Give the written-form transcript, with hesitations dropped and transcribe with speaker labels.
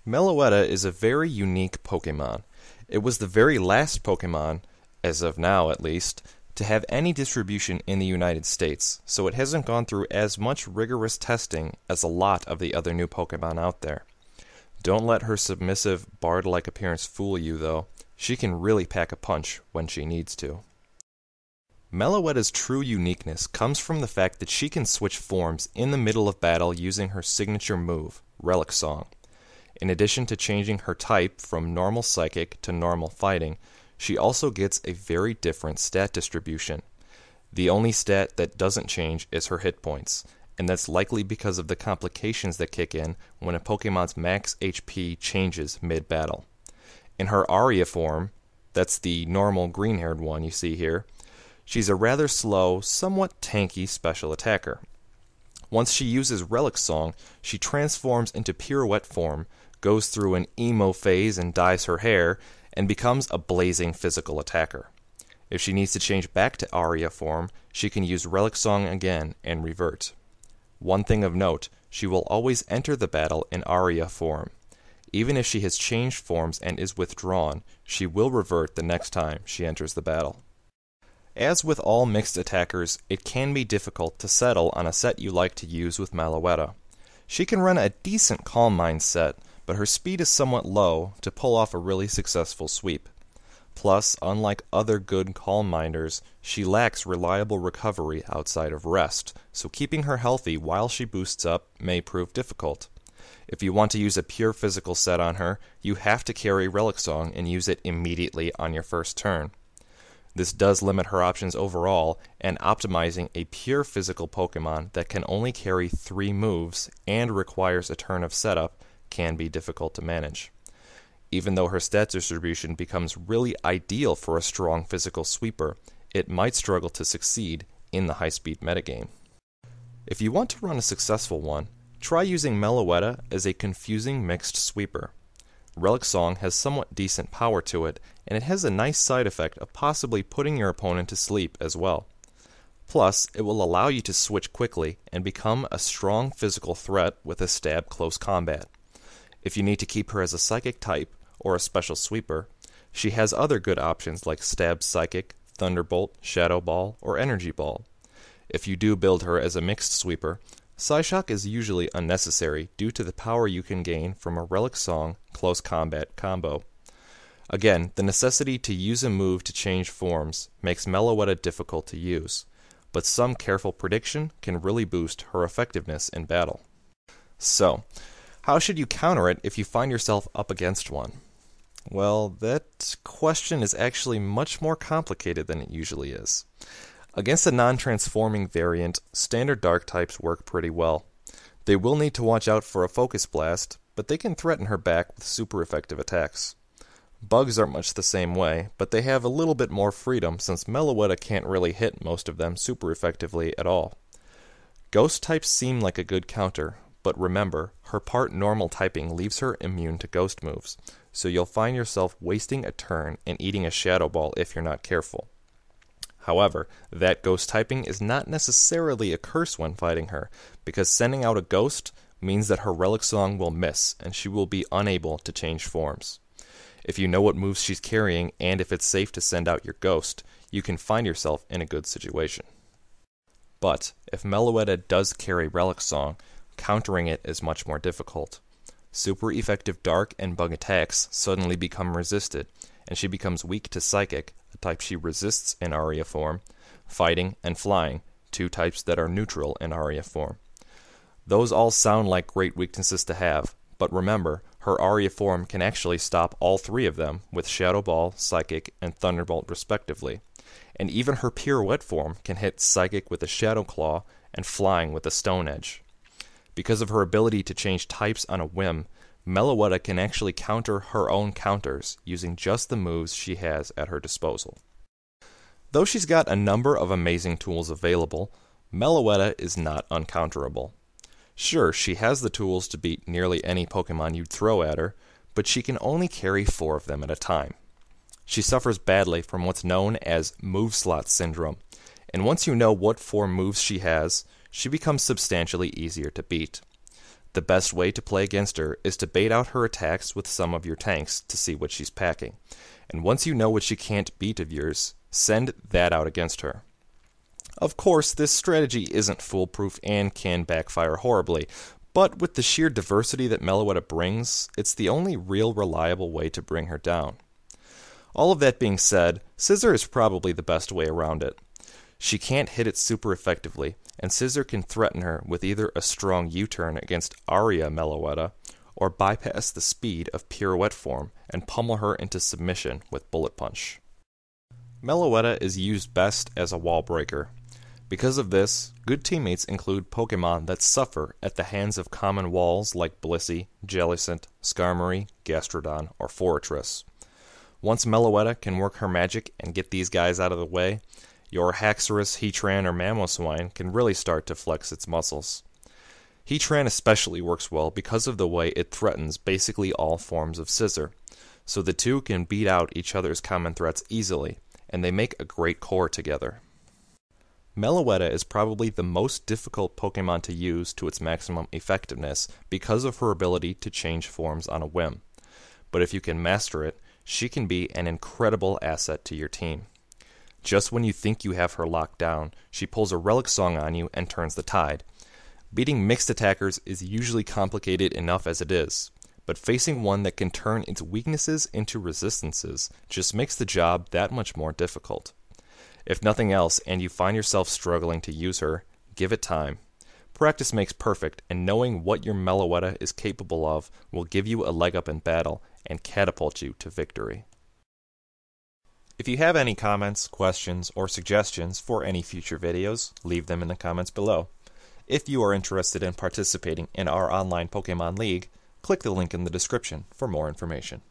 Speaker 1: Meloetta is a very unique Pokemon. It was the very last Pokemon, as of now at least, to have any distribution in the United States, so it hasn't gone through as much rigorous testing as a lot of the other new Pokemon out there. Don't let her submissive, bard-like appearance fool you, though. She can really pack a punch when she needs to. Meloetta's true uniqueness comes from the fact that she can switch forms in the middle of battle using her signature move, Relic Song. In addition to changing her type from normal psychic to normal fighting, she also gets a very different stat distribution. The only stat that doesn't change is her hit points, and that's likely because of the complications that kick in when a Pokemon's max HP changes mid-battle. In her Aria form, that's the normal green-haired one you see here, she's a rather slow, somewhat tanky special attacker. Once she uses Relic Song, she transforms into Pirouette form, goes through an emo phase and dyes her hair, and becomes a blazing physical attacker. If she needs to change back to Aria form, she can use Relic Song again and revert. One thing of note, she will always enter the battle in Aria form. Even if she has changed forms and is withdrawn, she will revert the next time she enters the battle. As with all mixed attackers, it can be difficult to settle on a set you like to use with Meloetta. She can run a decent Calm Mind set, but her speed is somewhat low to pull off a really successful sweep. Plus, unlike other good Calm Minders, she lacks reliable recovery outside of rest, so keeping her healthy while she boosts up may prove difficult. If you want to use a pure physical set on her, you have to carry Relic Song and use it immediately on your first turn. This does limit her options overall, and optimizing a pure physical Pokemon that can only carry 3 moves and requires a turn of setup can be difficult to manage. Even though her stat distribution becomes really ideal for a strong physical sweeper, it might struggle to succeed in the high-speed metagame. If you want to run a successful one, try using Meloetta as a confusing mixed sweeper. Relic Song has somewhat decent power to it, and it has a nice side effect of possibly putting your opponent to sleep as well. Plus, it will allow you to switch quickly and become a strong physical threat with a stab close combat. If you need to keep her as a psychic type or a special sweeper, she has other good options like Stab Psychic, Thunderbolt, Shadow Ball, or Energy Ball. If you do build her as a mixed sweeper, Psyshock is usually unnecessary due to the power you can gain from a Relic Song close combat combo. Again, the necessity to use a move to change forms makes Meloetta difficult to use, but some careful prediction can really boost her effectiveness in battle. So, how should you counter it if you find yourself up against one? Well, that question is actually much more complicated than it usually is. Against a non-transforming variant, standard dark types work pretty well. They will need to watch out for a Focus Blast, but they can threaten her back with super effective attacks. Bugs aren't much the same way, but they have a little bit more freedom since Meloetta can't really hit most of them super effectively at all. Ghost types seem like a good counter, but remember, her part normal typing leaves her immune to ghost moves, so you'll find yourself wasting a turn and eating a Shadow Ball if you're not careful. However, that ghost typing is not necessarily a curse when fighting her, because sending out a ghost means that her Relic Song will miss, and she will be unable to change forms. If you know what moves she's carrying, and if it's safe to send out your ghost, you can find yourself in a good situation. But, if Meloetta does carry Relic Song, countering it is much more difficult. Super effective dark and bug attacks suddenly become resisted, and she becomes weak to Psychic, a type she resists in Aria form, Fighting, and Flying, 2 types that are neutral in Aria form. Those all sound like great weaknesses to have, but remember, her Aria form can actually stop all 3 of them with Shadow Ball, Psychic, and Thunderbolt respectively, and even her Pirouette form can hit Psychic with a Shadow Claw and Flying with a Stone Edge. Because of her ability to change types on a whim, Meloetta can actually counter her own counters using just the moves she has at her disposal. Though she's got a number of amazing tools available, Meloetta is not uncounterable. Sure, she has the tools to beat nearly any Pokemon you'd throw at her, but she can only carry 4 of them at a time. She suffers badly from what's known as move slot syndrome, and once you know what 4 moves she has, she becomes substantially easier to beat. The best way to play against her is to bait out her attacks with some of your tanks to see what she's packing. And once you know what she can't beat of yours, send that out against her. Of course, this strategy isn't foolproof and can backfire horribly, but with the sheer diversity that Meloetta brings, it's the only real reliable way to bring her down. All of that being said, Scissor is probably the best way around it. She can't hit it super effectively, and Scissor can threaten her with either a strong U-turn against Aria Meloetta, or bypass the speed of Pirouette form and pummel her into submission with Bullet Punch. Meloetta is used best as a wall breaker. Because of this, good teammates include Pokemon that suffer at the hands of common walls like Blissey, Jellicent, Skarmory, Gastrodon, or Forretress. Once Meloetta can work her magic and get these guys out of the way, your Haxorus, Heatran, or Mamoswine can really start to flex its muscles. Heatran especially works well because of the way it threatens basically all forms of Scissor, so the two can beat out each other's common threats easily, and they make a great core together. Meloetta is probably the most difficult Pokemon to use to its maximum effectiveness because of her ability to change forms on a whim. But if you can master it, she can be an incredible asset to your team. Just when you think you have her locked down, she pulls a Relic Song on you and turns the tide. Beating mixed attackers is usually complicated enough as it is, but facing one that can turn its weaknesses into resistances just makes the job that much more difficult. If nothing else and you find yourself struggling to use her, give it time. Practice makes perfect, and knowing what your Meloetta is capable of will give you a leg up in battle and catapult you to victory. If you have any comments, questions, or suggestions for any future videos, leave them in the comments below. If you are interested in participating in our online Pokemon League, click the link in the description for more information.